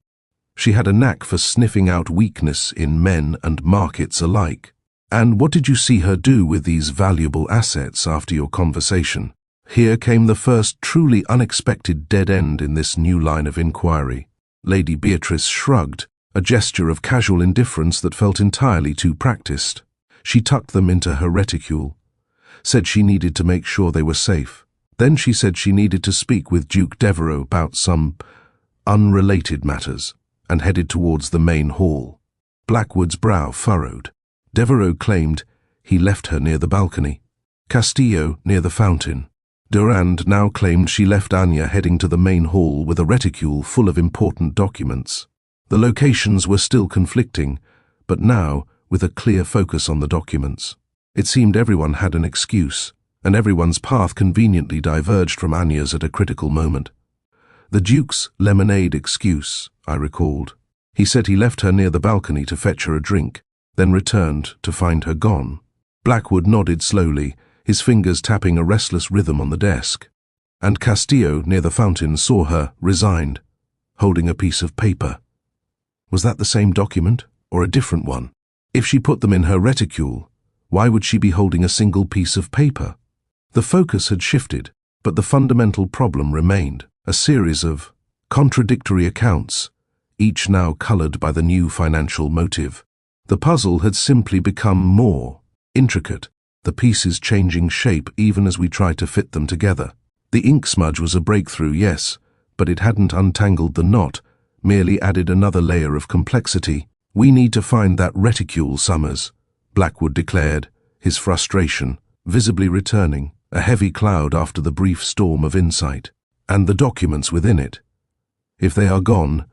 She had a knack for sniffing out weakness in men and markets alike. "And what did you see her do with these valuable assets after your conversation?" Here came the first truly unexpected dead end in this new line of inquiry. Lady Beatrice shrugged, a gesture of casual indifference that felt entirely too practiced. She tucked them into her reticule, said she needed to make sure they were safe. Then she said she needed to speak with Duke Devereux about some unrelated matters, and headed towards the main hall. Blackwood's brow furrowed. Devereux claimed he left her near the balcony, Castillo near the fountain. Durand now claimed she left Anya heading to the main hall with a reticule full of important documents. The locations were still conflicting, but now with a clear focus on the documents. It seemed everyone had an excuse, and everyone's path conveniently diverged from Anya's at a critical moment. The Duke's lemonade excuse, I recalled. He said he left her near the balcony to fetch her a drink, then returned to find her gone. Blackwood nodded slowly, his fingers tapping a restless rhythm on the desk. And Castillo, near the fountain, saw her, resigned, holding a piece of paper. Was that the same document, or a different one? If she put them in her reticule, why would she be holding a single piece of paper? The focus had shifted, but the fundamental problem remained, a series of contradictory accounts, each now colored by the new financial motive. The puzzle had simply become more intricate, the pieces changing shape even as we tried to fit them together. The ink smudge was a breakthrough, yes, but it hadn't untangled the knot, merely added another layer of complexity. "We need to find that reticule, Summers," Blackwood declared, his frustration visibly returning, a heavy cloud after the brief storm of insight. "And the documents within it. If they are gone,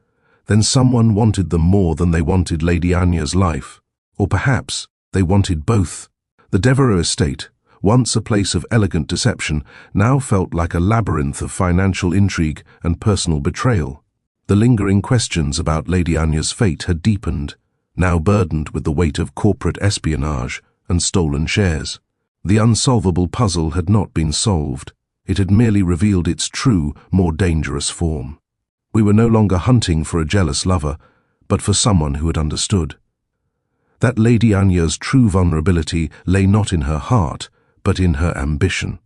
then someone wanted them more than they wanted Lady Anya's life. Or perhaps they wanted both." The Devereux estate, once a place of elegant deception, now felt like a labyrinth of financial intrigue and personal betrayal. The lingering questions about Lady Anya's fate had deepened, now burdened with the weight of corporate espionage and stolen shares. The unsolvable puzzle had not been solved. It had merely revealed its true, more dangerous form. We were no longer hunting for a jealous lover, but for someone who had understood. That Lady Anya's true vulnerability lay not in her heart, but in her ambition.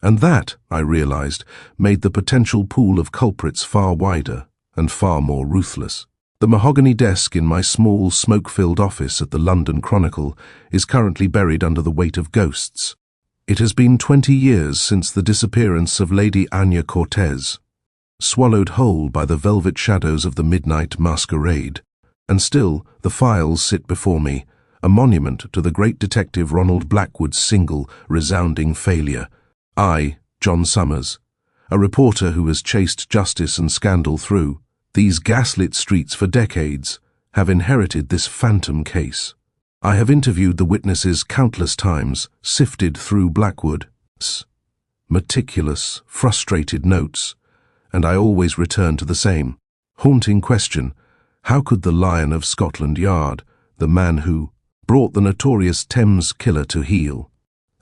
And that, I realized, made the potential pool of culprits far wider and far more ruthless. The mahogany desk in my small, smoke-filled office at the London Chronicle is currently buried under the weight of ghosts. It has been 20 years since the disappearance of Lady Anya Cortez, swallowed whole by the velvet shadows of the Midnight Masquerade, and still the files sit before me, a monument to the great detective Ronald Blackwood's single, resounding failure. I, John Summers, a reporter who has chased justice and scandal through these gaslit streets for decades, have inherited this phantom case. I have interviewed the witnesses countless times, sifted through Blackwood's meticulous, frustrated notes, and I always return to the same haunting question: how could the Lion of Scotland Yard, the man who brought the notorious Thames killer to heel,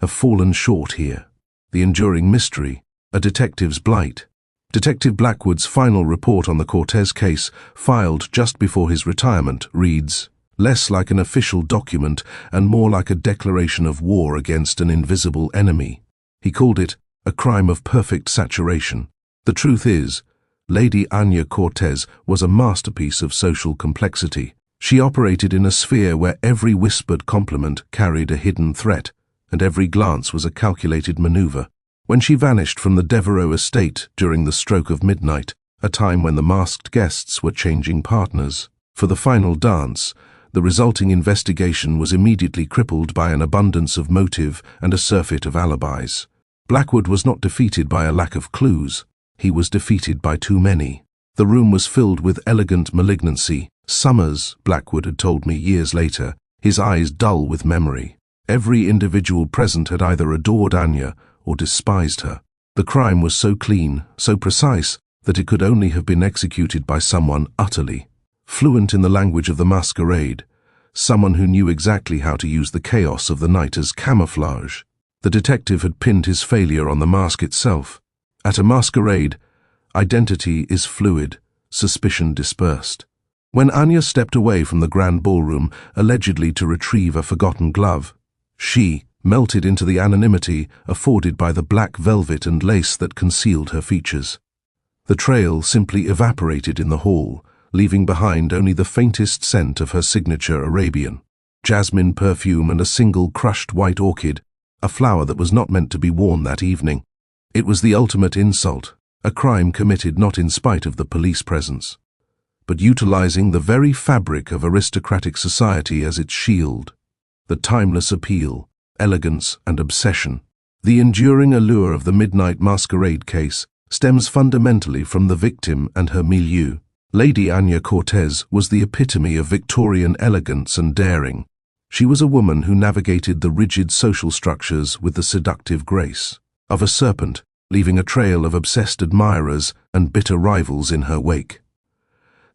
have fallen short here? The enduring mystery, a detective's blight. Detective Blackwood's final report on the Cortez case, filed just before his retirement, reads, less like an official document and more like a declaration of war against an invisible enemy. He called it a crime of perfect saturation. The truth is, Lady Anya Cortez was a masterpiece of social complexity. She operated in a sphere where every whispered compliment carried a hidden threat, and every glance was a calculated maneuver. When she vanished from the Devereux estate during the stroke of midnight, a time when the masked guests were changing partners for the final dance, the resulting investigation was immediately crippled by an abundance of motive and a surfeit of alibis. Blackwood was not defeated by a lack of clues. He was defeated by too many. The room was filled with elegant malignancy. Summers, Blackwood had told me years later, his eyes dull with memory. Every individual present had either adored Anya or despised her. The crime was so clean, so precise, that it could only have been executed by someone utterly fluent in the language of the masquerade, someone who knew exactly how to use the chaos of the night as camouflage. The detective had pinned his failure on the mask itself. At a masquerade, identity is fluid, suspicion dispersed. When Anya stepped away from the grand ballroom, allegedly to retrieve a forgotten glove, she melted into the anonymity afforded by the black velvet and lace that concealed her features. The trail simply evaporated in the hall, leaving behind only the faintest scent of her signature Arabian jasmine perfume and a single crushed white orchid, a flower that was not meant to be worn that evening. It was the ultimate insult, a crime committed not in spite of the police presence, but utilizing the very fabric of aristocratic society as its shield. The timeless appeal, elegance and obsession. The enduring allure of the Midnight Masquerade case stems fundamentally from the victim and her milieu. Lady Anya Cortez was the epitome of Victorian elegance and daring. She was a woman who navigated the rigid social structures with the seductive grace of a serpent, leaving a trail of obsessed admirers and bitter rivals in her wake.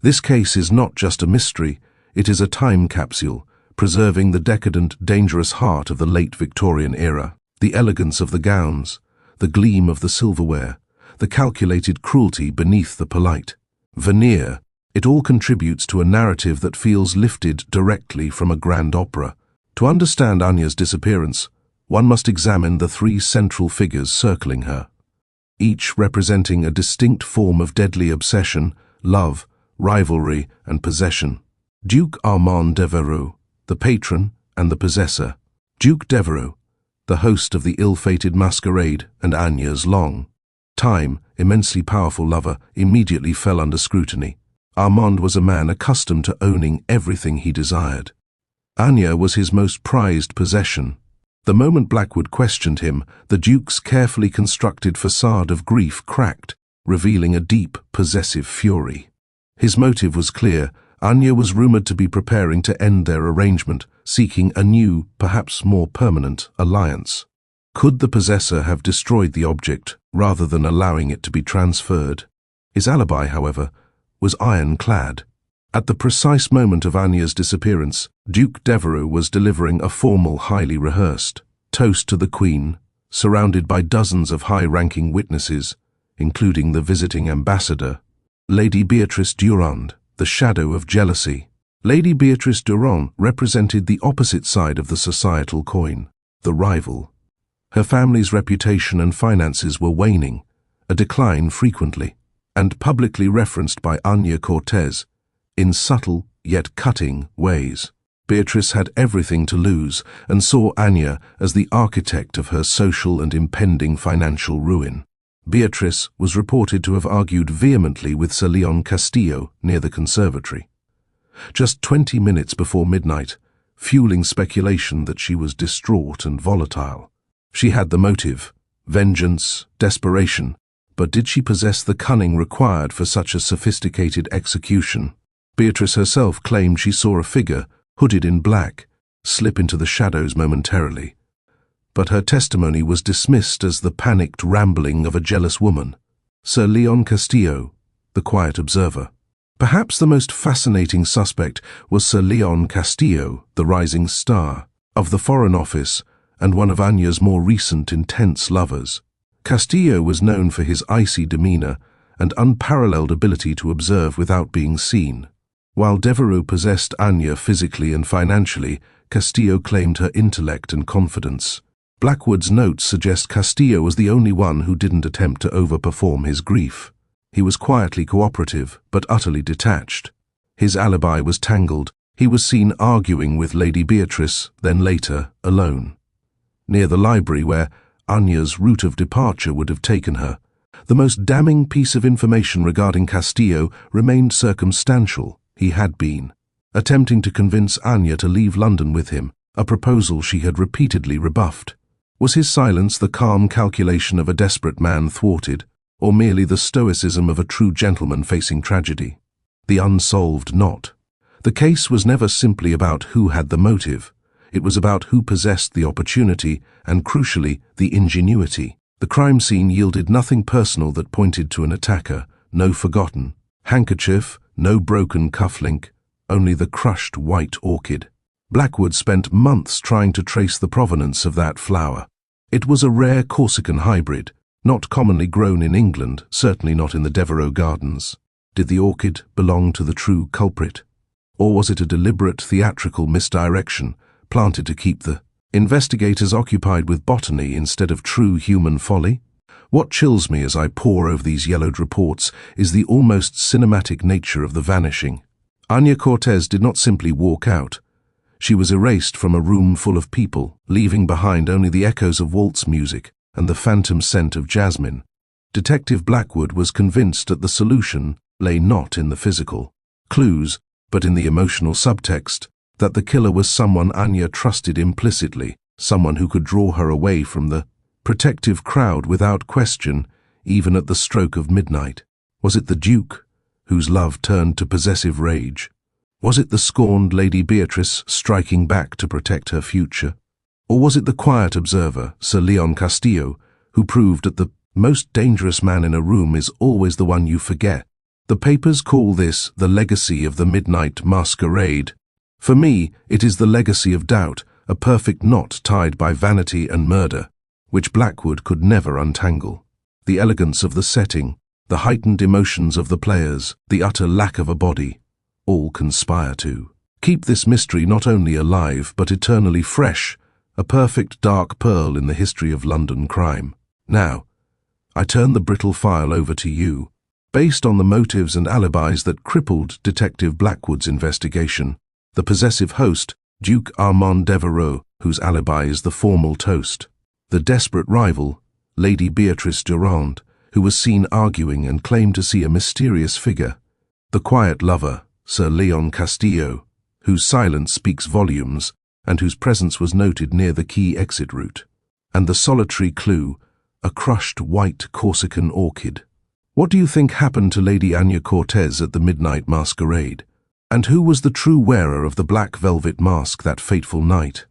This case is not just a mystery, it is a time capsule, preserving the decadent, dangerous heart of the late Victorian era. The elegance of the gowns, the gleam of the silverware, the calculated cruelty beneath the polite veneer, it all contributes to a narrative that feels lifted directly from a grand opera. To understand Anya's disappearance, one must examine the three central figures circling her, each representing a distinct form of deadly obsession, love, rivalry, and possession. Duke Armand Devereux, the patron and the possessor. Duke Devereux, the host of the ill-fated masquerade and Anya's long time, immensely powerful lover, immediately fell under scrutiny. Armand was a man accustomed to owning everything he desired. Anya was his most prized possession. The moment Blackwood questioned him, the Duke's carefully constructed facade of grief cracked, revealing a deep, possessive fury. His motive was clear. Anya was rumored to be preparing to end their arrangement, seeking a new, perhaps more permanent, alliance. Could the possessor have destroyed the object rather than allowing it to be transferred? His alibi, however, was ironclad. At the precise moment of Anya's disappearance, Duke Devereux was delivering a formal, highly rehearsed toast to the Queen, surrounded by dozens of high-ranking witnesses, including the visiting ambassador, Lady Beatrice Durand, the shadow of jealousy, Lady Beatrice Durand represented the opposite side of the societal coin, the rival. Her family's reputation and finances were waning, a decline frequently, and publicly referenced by Anya Cortez, in subtle yet cutting ways. Beatrice had everything to lose and saw Anya as the architect of her social and impending financial ruin. Beatrice was reported to have argued vehemently with Sir Leon Castillo near the conservatory. Just 20 minutes before midnight, fueling speculation that she was distraught and volatile. She had the motive, vengeance, desperation, but did she possess the cunning required for such a sophisticated execution? Beatrice herself claimed she saw a figure, hooded in black, slip into the shadows momentarily. But her testimony was dismissed as the panicked rambling of a jealous woman. Sir Leon Castillo, the quiet observer. Perhaps the most fascinating suspect was Sir Leon Castillo, the rising star of the Foreign Office and one of Anya's more recent intense lovers. Castillo was known for his icy demeanor and unparalleled ability to observe without being seen. While Devereux possessed Anya physically and financially, Castillo claimed her intellect and confidence. Blackwood's notes suggest Castillo was the only one who didn't attempt to overperform his grief. He was quietly cooperative, but utterly detached. His alibi was tangled. He was seen arguing with Lady Beatrice, then later, alone. Near the library where Anya's route of departure would have taken her, the most damning piece of information regarding Castillo remained circumstantial. He had been attempting to convince Anya to leave London with him, a proposal she had repeatedly rebuffed. Was his silence the calm calculation of a desperate man thwarted, or merely the stoicism of a true gentleman facing tragedy? The unsolved knot. The case was never simply about who had the motive. It was about who possessed the opportunity and, crucially, the ingenuity. The crime scene yielded nothing personal that pointed to an attacker, no forgotten handkerchief, no broken cufflink, only the crushed white orchid. Blackwood spent months trying to trace the provenance of that flower. It was a rare Corsican hybrid, not commonly grown in England, certainly not in the Devereux Gardens. Did the orchid belong to the true culprit? Or was it a deliberate theatrical misdirection, planted to keep the investigators occupied with botany instead of true human folly? What chills me as I pore over these yellowed reports is the almost cinematic nature of the vanishing. Anya Cortez did not simply walk out. She was erased from a room full of people, leaving behind only the echoes of waltz music and the phantom scent of jasmine. Detective Blackwood was convinced that the solution lay not in the physical clues, but in the emotional subtext, that the killer was someone Anya trusted implicitly, someone who could draw her away from the protective crowd without question, even at the stroke of midnight. Was it the Duke, whose love turned to possessive rage? Was it the scorned Lady Beatrice striking back to protect her future? Or was it the quiet observer, Sir Leon Castillo, who proved that the most dangerous man in a room is always the one you forget? The papers call this the legacy of the Midnight Masquerade. For me, it is the legacy of doubt, a perfect knot tied by vanity and murder, which Blackwood could never untangle. The elegance of the setting, the heightened emotions of the players, the utter lack of a body, all conspire to keep this mystery not only alive but eternally fresh, a perfect dark pearl in the history of London crime. Now, I turn the brittle file over to you. Based on the motives and alibis that crippled Detective Blackwood's investigation, the possessive host, Duke Armand Devereux, whose alibi is the formal toast, the desperate rival, Lady Beatrice Durand, who was seen arguing and claimed to see a mysterious figure, the quiet lover, Sir Leon Castillo, whose silence speaks volumes and whose presence was noted near the key exit route, and the solitary clue, a crushed white Corsican orchid. What do you think happened to Lady Anya Cortez at the Midnight Masquerade? And who was the true wearer of the black velvet mask that fateful night?